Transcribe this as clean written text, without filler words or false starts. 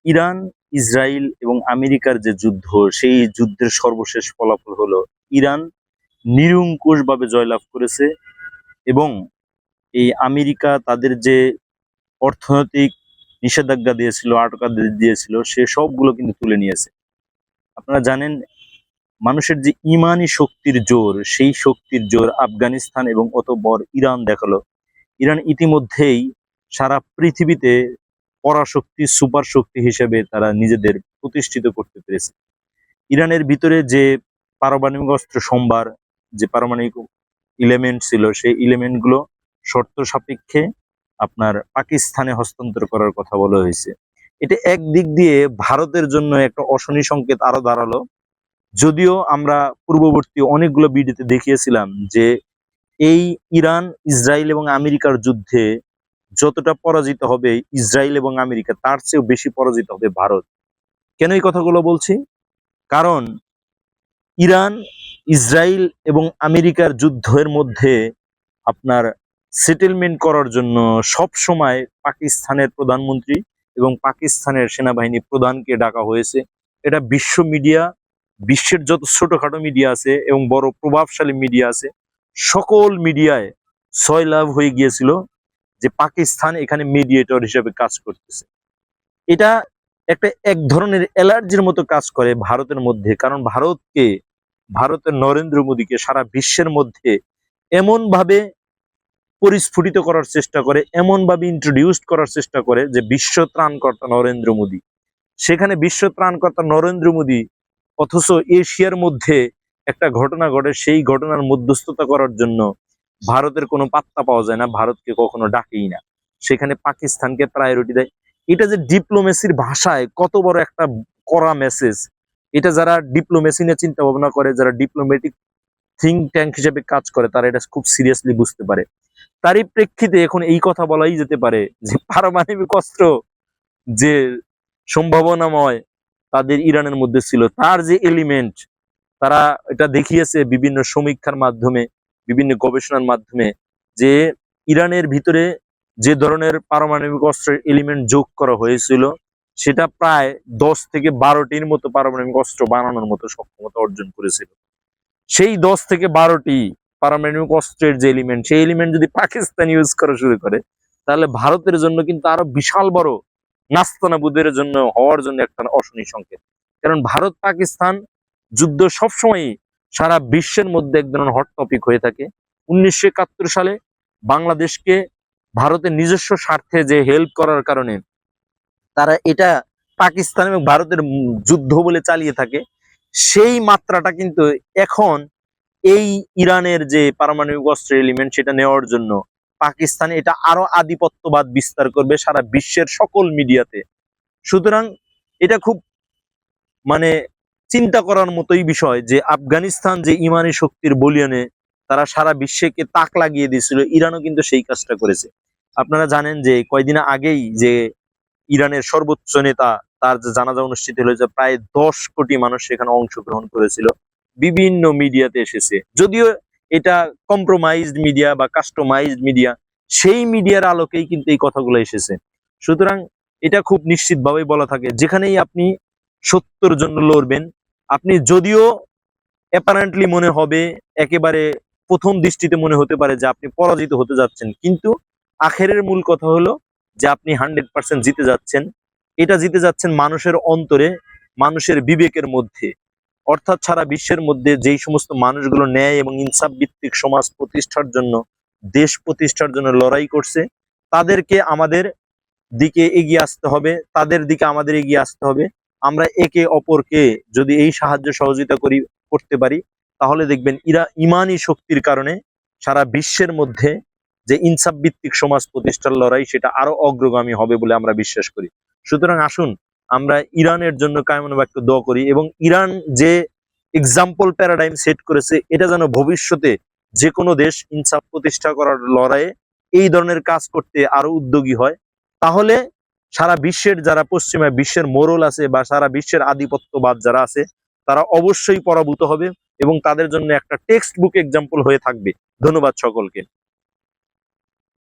Iran, Israel এবং আমেরিকার যে যুদ্ধ, সেই যুদ্ধের সর্বশেষ ফলাফল হলো ইরান নিরঙ্কুশভাবে জয়লাভ করেছে এবং এই আমেরিকা তাদের যে অর্থনৈতিক নিষেধাজ্ঞা দিয়েছিল, আটকাদের দিয়েছিল, সে সবগুলো কিন্তু তুলে নিয়েছে। আপনারা জানেন, মানুষের যে ইমানি শক্তির জোর, সেই শক্তির জোর আফগানিস্তান এবং অতঃপর ইরান দেখালো। ইরান ইতিমধ্যেই সারা পৃথিবীতে পরাশক্তি, সুপার শক্তি হিসেবে তারা নিজেদের প্রতিষ্ঠিত করতে পেরেছে। ইরানের ভিতরে যে পারমাণবিক অস্ত্র সম্ভার, যে পারমাণবিক এলিমেন্ট ছিল, সেই এলিমেন্টগুলো শর্ত সাপেক্ষে আপনার পাকিস্তানে হস্তান্তর করার কথা বলা হয়েছে। এটা একদিক দিয়ে ভারতের জন্য একটা অশনি সংকেত আরো দাঁড়ালো। যদিও আমরা পূর্ববর্তী অনেকগুলো ভিডিওতে দেখিয়েছিলাম যে এই ইরান, ইসরায়েল এবং আমেরিকার যুদ্ধে যতটা পরাজিত হবে ইসরায়েল এবং আমেরিকা, তার চেয়েও বেশি পরাজিত হবে ভারত। কেন এই কথাগুলো বলছি? কারণ ইরান, ইসরায়েল এবং আমেরিকার যুদ্ধের মধ্যে আপনার সেটেলমেন্ট করার জন্য সব সময় পাকিস্তানের প্রধানমন্ত্রী এবং পাকিস্তানের সেনাবাহিনী প্রধানকে ডাকা হয়েছে। এটা বিশ্ব মিডিয়া, বিশ্বের যত ছোটখাটো মিডিয়া আছে এবং বড় প্রভাবশালী মিডিয়া আছে, সকল মিডিয়ায় সয়লাভ হয়ে গিয়েছিল যে পাকিস্তান এখানে মিডিয়েটর হিসেবে কাজ করতেছে। এটা এক ধরনের অ্যালার্জির মতো কাজ করে ভারতের মধ্যে। কারণ ভারতের নরেন্দ্র মোদীকে সারা বিশ্বের মধ্যে এমন ভাবে পরিস্ফুটিত করার চেষ্টা করে, এমন ভাবে ইন্ট্রোডিউস করার চেষ্টা করে যে বিশ্ব ত্রাণকর্তা নরেন্দ্র মোদী, সেখানে বিশ্ব ত্রাণকর্তা নরেন্দ্র মোদী, অথচ এশিয়ার মধ্যে একটা ঘটনা ঘটে, সেই ঘটনার মধ্যস্থতা করার জন্য ভারতের কোনো পাত্তা পাওয়া যায় না, ভারতকে কখনো ডাকেই না, সেখানে পাকিস্তানকে প্রায়োরিটি দেয়। এটা যে ডিপ্লোমেসির ভাষায় কত বড় একটা কড়া মেসেজ, এটা যারা ডিপ্লোমেসি নিয়ে চিন্তা ভাবনা করে, যারা ডিপ্লোমেটিক থিঙ্ক ট্যাঙ্ক হিসেবে কাজ করে, তারা এটা খুব সিরিয়াসলি বুঝতে পারে। তারই প্রেক্ষিতে এখন এই কথা বলাই যেতে পারে যে পারমাণবিক অস্ত্র যে সম্ভাবনাময় তাদের ইরানের মধ্যে ছিল, তার যে এলিমেন্ট, তারা এটা দেখিয়েছে বিভিন্ন সমীক্ষার মাধ্যমে, বিভিন্ন গবেষণার মাধ্যমে, যে ইরানের ভিতরে যে ধরনের পারমাণবিক অস্ত্রের এলিমেন্ট যোগ করা হয়েছিল, সেটা প্রায় 10 থেকে 12টির মতো পারমাণবিক অস্ত্র বানানোর মতো সক্ষমতা অর্জন করেছিল। সেই 10 থেকে 12টি পারমাণবিক অস্ত্রের যে এলিমেন্ট, সেই এলিমেন্ট যদি পাকিস্তান ইউজ করা শুরু করে, তাহলে ভারতের জন্য কিন্তু আরো বিশাল বড় নাস্তানাবুদের জন্য হওয়ার জন্য একটা অশনি সংকেত। কারণ ভারত পাকিস্তান যুদ্ধ সবসময় সারা বিশ্বের মধ্যে এক ধরনের হট টপিক হয়ে থাকে। 1971 সালে বাংলাদেশকে ভারতের নিজস্ব স্বার্থে যে হেল্প করার কারণে তারা এটা পাকিস্তান এবং ভারতের যুদ্ধ বলে চালিয়ে থাকে, সেই মাত্রাটা কিন্তু এখন এই ইরানের যে পারমাণবিক অস্ত্রের এলিমেন্ট, সেটা নেওয়ার জন্য পাকিস্তান এটা আরো আধিপত্যবাদ বিস্তার করবে সারা বিশ্বের সকল মিডিয়াতে। সুতরাং এটা খুব মানে চিন্তা করার মতোই বিষয় যে আফগানিস্তান যে ইমানি শক্তির বলিয়ানে তারা সারা বিশ্বকে তাক লাগিয়ে দিয়েছিল, ইরানও কিন্তু সেই কাজটা করেছে। আপনারা জানেন যে কয়দিন আগেই যে ইরানের সর্বোচ্চ নেতা, তার যে জানাজা অনুষ্ঠিত হয়েছে, প্রায় 10 কোটি মানুষ সেখানে অংশগ্রহণ করেছিল, বিভিন্ন মিডিয়াতে এসেছে। যদিও এটা কম্প্রোমাইজড মিডিয়া বা কাস্টমাইজড মিডিয়া, সেই মিডিয়ার আলোকেই কিন্তু এই কথাগুলো এসেছে। সুতরাং এটা খুব নিশ্চিতভাবে বলা থাকে, যেখানেই আপনি সত্যর জন্য লড়বেন, আপনি যদিও অ্যাপারেন্টলি মনে হবে, একেবারে প্রথম দৃষ্টিতে মনে হতে পারে যে আপনি পরাজিত হতে যাচ্ছেন, কিন্তু আখেরের মূল কথা হলো যে আপনি 100% জিতে যাচ্ছেন। এটা জিতে যাচ্ছেন মানুষের অন্তরে, মানুষের বিবেকের মধ্যে। অর্থাৎ সারা বিশ্বের মধ্যে যেই সমস্ত মানুষগুলো ন্যায় এবং ইনসাফ ভিত্তিক সমাজ প্রতিষ্ঠার জন্য, দেশ প্রতিষ্ঠার জন্য লড়াই করছে, তাদেরকে আমাদের দিকে এগিয়ে আসতে হবে, তাদের দিকে আমাদের এগিয়ে আসতে হবে। আমরা একে অপরকে যদি এই সাহায্য সহযোগিতা করতে পারি, তাহলে দেখবেন ইমানি শক্তির কারণে সারা বিশ্বের মধ্যে যে ইনসাফ ভিত্তিক সমাজ প্রতিষ্ঠার লড়াই, সেটা আরো অগ্রগামী হবে বলে আমরা বিশ্বাস করি। সুতরাং আসুন আমরা ইরানের জন্য কায়মন বাক্য দোয়া করি, এবং ইরান যে এক্সাম্পল প্যারাডাইম সেট করেছে, এটা যেন ভবিষ্যতে যে কোনো দেশ ইনসাফ প্রতিষ্ঠা করার লড়াইয়ে এই ধরনের কাজ করতে আরো উদ্যোগী হয়। তাহলে সারা বিশ্বের যারা পশ্চিমা বিশ্বের মোরল আছে বা সারা বিশ্বের আধিপত্যবাদ যারা আছে, তারা অবশ্যই পরাভূত হবে এবং তাদের জন্য একটা টেক্সট বুক এক্সাম্পল হয়ে থাকবে। ধন্যবাদ সকলকে।